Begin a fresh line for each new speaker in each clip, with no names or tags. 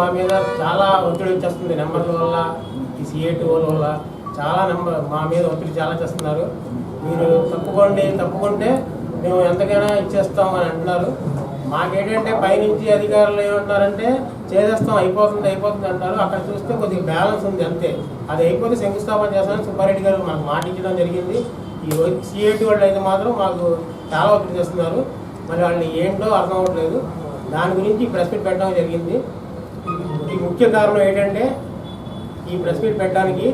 మా మీద చాలా ఒత్తిడి వచ్చేస్తుంది. నెంబర్ల వల్ల, ఈ CA2 వల్ల చాలా మా మీద ఒత్తిడి చాలా చేస్తున్నారు. మీరు తప్పుకుంటే మేము ఎంతకైనా ఇచ్చేస్తాం అని అంటున్నారు. మాకేంటంటే పైనుంచి అధికారులు ఏమంటున్నారంటే చేసేస్తాం, అయిపోతుంది అంటారు. అక్కడ చూస్తే కొద్దిగా బ్యాలెన్స్ ఉంది అంతే. అది అయిపోతే శంకుస్థాపన చేస్తామని సుబ్బారెడ్డి గారు మాకు మాట ఇచ్చడం జరిగింది. ఈ CA2 వాళ్ళు అయితే మాత్రం మాకు చాలా ఒత్తిడి చేస్తున్నారు. మరి వాళ్ళు ఏంటో అర్థం అవ్వట్లేదు. దాని గురించి ప్రెస్ మీట్ పెట్టడం జరిగింది. ఈ ముఖ్య కారణం ఏంటంటే ఈ ప్రెస్ మీట్ పెట్టడానికి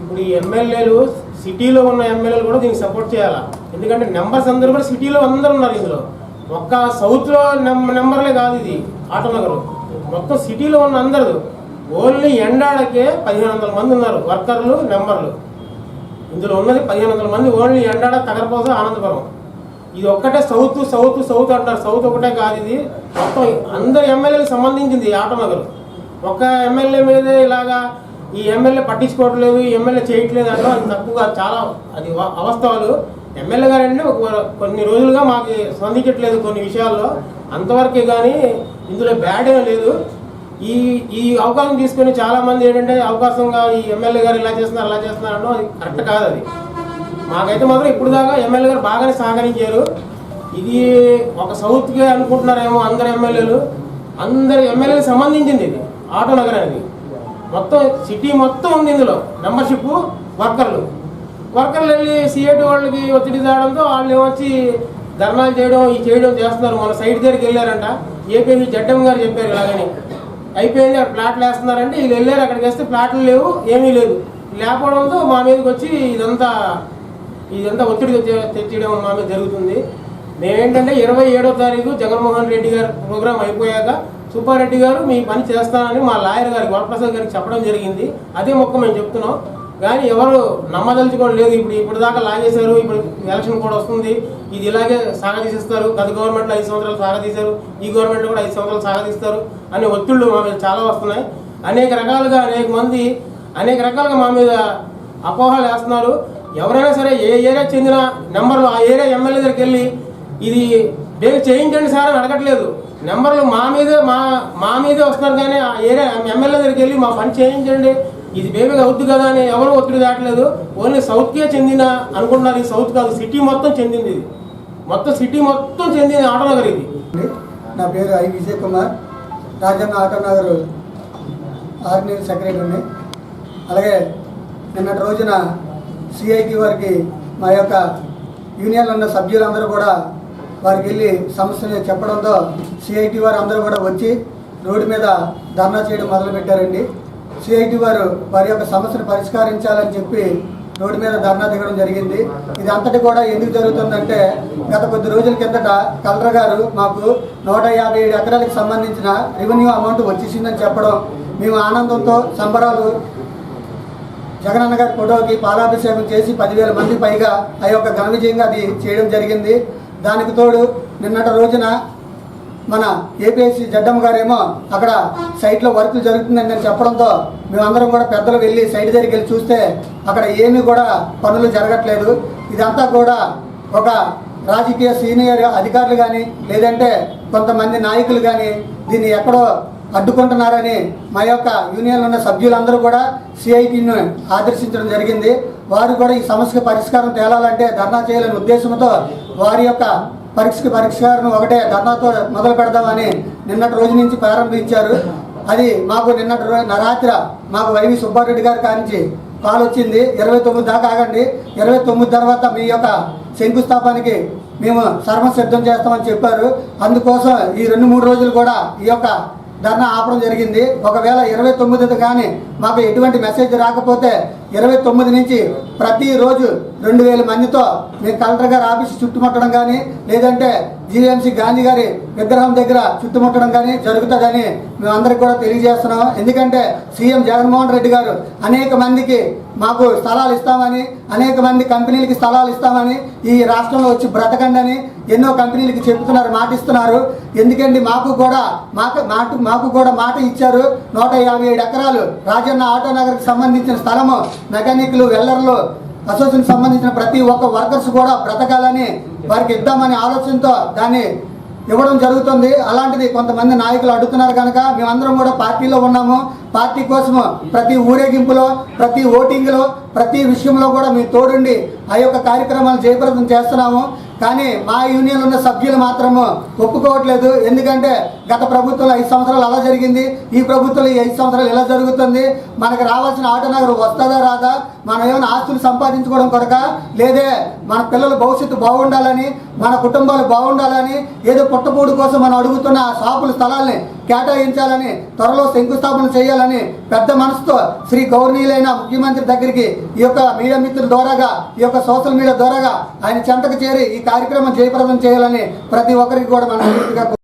ఇప్పుడు ఈ ఎమ్మెల్యేలు, సిటీలో ఉన్న ఎమ్మెల్యేలు కూడా దీనికి సపోర్ట్ చేయాలా. ఎందుకంటే నెంబర్స్ అందరూ కూడా సిటీలో అందరూ ఉన్నారు. ఇందులో ఒక్క సౌత్లో నెంబర్లే కాదు, ఇది ఆటోనగర్ మొత్తం సిటీలో ఉన్న అందరూ. ఓన్లీ ఎండాడకే 1500 మంది ఉన్నారు వర్కర్లు, నెంబర్లు. ఇందులో ఉన్నది 1500 మంది ఓన్లీ ఎండాడ, తగరపోస, ఆనందపురం. ఇది ఒక్కటే సౌత్ అంటారు. సౌత్ ఒకటే కాదు, ఇది మొత్తం అందరు ఎమ్మెల్యేలకు సంబంధించింది ఆటోనగర్. ఒక ఎమ్మెల్యే మీదే ఇలాగా ఈ ఎమ్మెల్యే పట్టించుకోవట్లేదు, ఈ ఎమ్మెల్యే చేయట్లేదు అంటే అది తప్పుగా, చాలా అది అవాస్తవాలు. ఎమ్మెల్యే గారంటే కొన్ని రోజులుగా మాకు స్పందించట్లేదు కొన్ని విషయాల్లో, అంతవరకే కానీ ఇందులో బ్యాడ్ ఏమీ లేదు. ఈ అవకాశం తీసుకొని చాలామంది ఏంటంటే అవకాశంగా ఈ ఎమ్మెల్యే గారు ఇలా చేస్తున్నారు అలా చేస్తున్నారు అంటే అది కరెక్ట్ కాదు. అది మాకైతే మాత్రం ఇప్పుడు దాకా ఎమ్మెల్యే గారు బాగానే సహకరించారు. ఇది ఒక సౌత్కే అనుకుంటున్నారేమో అందరు ఎమ్మెల్యేలకు సంబంధించింది ఇది ఆటోనగర్ అనేది. మొత్తం సిటీ మొత్తం ఉంది ఇందులో. మెంబర్షిప్, వర్కర్లు వెళ్ళి CA2 వాళ్ళకి ఒత్తిడి తేవడంతో వాళ్ళు ఏమొచ్చి ధర్నాలు చేయడం చేస్తున్నారు. మన సైడ్ దగ్గరికి వెళ్ళారంట. APC జడ్డం గారు చెప్పారు ఇలాగని. అయిపోయింది, అక్కడ ప్లాట్లు వేస్తున్నారంటే వీళ్ళు వెళ్ళారు. అక్కడికి వేస్తే ప్లాట్లు లేవు, ఏమీ లేదు. లేకపోవడంతో మా మీదకి వచ్చి ఇదంతా ఒత్తిడి తెచ్చడం మా మీద జరుగుతుంది. మేమేంటంటే 27వ తారీఖు జగన్మోహన్ రెడ్డి గారు ప్రోగ్రాం అయిపోయాక సుబ్బారెడ్డి గారు మీ పని చేస్తానని మా లాయర్ గారికి, వరప్రసాద్ గారికి చెప్పడం జరిగింది. అదే మొక్క మేము చెప్తున్నాం. కానీ ఎవరు నమ్మదలుచుకోవడం లేదు. ఇప్పుడు దాకా లాగేశారు. ఇప్పుడు ఎలక్షన్ కూడా వస్తుంది, ఇది ఇలాగే సాగదీసిస్తారు. గత గవర్నమెంట్లో 5 సంవత్సరాలు సాగదీశారు, ఈ గవర్నమెంట్లో కూడా 5 సంవత్సరాలు సాగదీస్తారు అనే ఒత్తిళ్ళు మా మీద చాలా వస్తున్నాయి. అనేక రకాలుగా మా మీద అపోహలు వేస్తున్నారు. ఎవరైనా సరే ఏ ఏరియా చెందిన నెంబర్లు ఆ ఏరియా ఎమ్మెల్యే దగ్గరికి వెళ్ళి ఇది బేగ చేయించండి సార్ అని అడగట్లేదు. నెంబర్లు మా మీదే వస్తున్నారు. కానీ ఆ ఏరియా ఎమ్మెల్యే దగ్గరికి వెళ్ళి మా పని చేయించండి, ఇది బేబీగా అవుద్దు కదా అని ఎవరు ఒత్తిడి దాటలేదు. ఓన్లీ సౌత్కే చెందిన అనుకుంటున్నారు. ఈ సౌత్ కాదు, సిటీ మొత్తం చెందింది. ఇది మొత్తం సిటీ మొత్తం చెందింది ఆటోనగర్. ఇది
నా పేరు ఐ విజయ్ కుమార్, రాజన్న ఆటోనగర్ ఆర్గనైజింగ్ సెక్రటరీని. అలాగే నిన్నటి రోజున CIT వారికి మా యొక్క యూనియన్లో ఉన్న సభ్యులందరూ కూడా వారికి వెళ్ళి సమస్యని చెప్పడంతో CIT వారు అందరూ కూడా వచ్చి రోడ్డు మీద ధర్నా చేయడం మొదలుపెట్టారండి. CIT వారు వారి యొక్క సమస్యను పరిష్కరించాలని చెప్పి రోడ్డు మీద ధర్నా దిగడం జరిగింది. ఇది అంతటి కూడా ఎందుకు జరుగుతుందంటే గత కొద్ది రోజుల కిందట కలెక్టర్ గారు మాకు 157 ఎకరాలకు సంబంధించిన రెవెన్యూ అమౌంట్ వచ్చేసిందని చెప్పడం, మేము ఆనందంతో సంబరాలు జగనన్న గారి ఫోటోకి పాలాభిషేకం చేసి 10,000 మంది పైగా ఆ యొక్క ఘన విజయంగా అది చేయడం జరిగింది. దానికి తోడు నిన్నటి రోజున మన APC జడ్డమ్మ గారేమో అక్కడ సైట్లో వర్క్ జరుగుతుందని నేను చెప్పడంతో మేమందరం కూడా పెద్దలు వెళ్ళి సైట్ దగ్గరికి వెళ్ళి చూస్తే అక్కడ ఏమీ కూడా పనులు జరగట్లేదు. ఇదంతా కూడా ఒక రాజకీయ సీనియర్ అధికారులు కానీ లేదంటే కొంతమంది నాయకులు కానీ దీన్ని ఎక్కడో అడ్డుకుంటున్నారని మా యొక్క యూనియన్లో ఉన్న సభ్యులందరూ కూడా CITని ఆదర్శించడం జరిగింది. వారు కూడా ఈ సమస్యకు పరిష్కారం తేలాలంటే ధర్నా చేయాలనే ఉద్దేశంతో వారి యొక్క పరిష్కారం ఒకటే ధర్నాతో మొదలు పెడదామని నిన్నటి రోజు నుంచి ప్రారంభించారు. అది మాకు నిన్నటి రాత్రి మాకు వైవి సుబ్బారెడ్డి గారి కానించి కాల్ వచ్చింది. 29 దాకా ఆగండి, 29 తర్వాత మీ యొక్క శంకుస్థాపనకి మేము సర్వం సిద్ధం చేస్తామని చెప్పారు. అందుకోసం ఈ 2-3 రోజులు కూడా ఈ యొక్క ధర్నా ఆపడం జరిగింది. ఒకవేళ 29 కానీ మాకు ఎటువంటి మెసేజ్ రాకపోతే 29 నుంచి ప్రతిరోజు 2,000 మందితో మేము కలెక్టర్ గారి ఆఫీస్ చుట్టుముట్టడం కానీ లేదంటే GMC గాంధీ గారి విగ్రహం దగ్గర చుట్టుముట్టడం కానీ జరుగుతుందని మేమందరికి కూడా తెలియజేస్తున్నాం. ఎందుకంటే సీఎం జగన్మోహన్ రెడ్డి గారు అనేక మందికి మాకు స్థలాలు ఇస్తామని, అనేక మంది కంపెనీలకి స్థలాలు ఇస్తామని, ఈ రాష్ట్రంలో వచ్చి బ్రతకండి అని ఎన్నో కంపెనీలకి చెప్తున్నారు, మాట ఇస్తున్నారు. ఎందుకండి మాకు కూడా మాట ఇచ్చారు. 157 ఎకరాలు రాజన్న ఆటోనగర్కి సంబంధించిన స్థలము మెకానిక్లు, వెల్లర్లు, అసోసియేషన్ సంబంధించిన ప్రతి ఒక్క వర్కర్స్ కూడా బ్రతకాలని వారికి ఇద్దామనే ఆలోచనతో దాన్ని ఇవ్వడం జరుగుతుంది. అలాంటిది కొంతమంది నాయకులు అడుగుతున్నారు కనుక మేమందరం కూడా పార్టీలో ఉన్నాము. పార్టీ కోసము ప్రతి ఊరేగింపులో, ప్రతి ఓటింగ్లో, ప్రతి విషయంలో కూడా మేము తోడుండి ఆ యొక్క కార్యక్రమాలు జయప్రదం చేస్తున్నాము. కానీ మా యూనియన్ ఉన్న సభ్యులు మాత్రము ఒప్పుకోవట్లేదు. ఎందుకంటే గత ప్రభుత్వంలో 5 సంవత్సరాలు అలా జరిగింది, ఈ ప్రభుత్వంలో ఈ 5 సంవత్సరాలు ఇలా జరుగుతుంది. మనకు రావాల్సిన ఆటోనగర్ వస్తుందా రాదా, మనం ఏమైనా ఆస్తులు సంపాదించుకోవడం కొరక, లేదే మన పిల్లల భవిష్యత్తు బాగుండాలని, మన కుటుంబాలు బాగుండాలని, ఏదో పుట్టపూడి కోసం మనం అడుగుతున్న ఆ షాపుల స్థలాల్ని కేటాయించాలని, త్వరలో శంకుస్థాపన చేయాలని పెద్ద మనసుతో శ్రీ గౌరవనీయులైన ముఖ్యమంత్రి దగ్గరికి ఈ యొక్క మీడియా మిత్రుల ద్వారాగా, ఈ యొక్క సోషల్ మీడియా ద్వారాగా ఆయన చెంతకు చేరి ఈ కార్యక్రమం జయప్రదం చేయాలని ప్రతి ఒక్కరికి కూడా మనం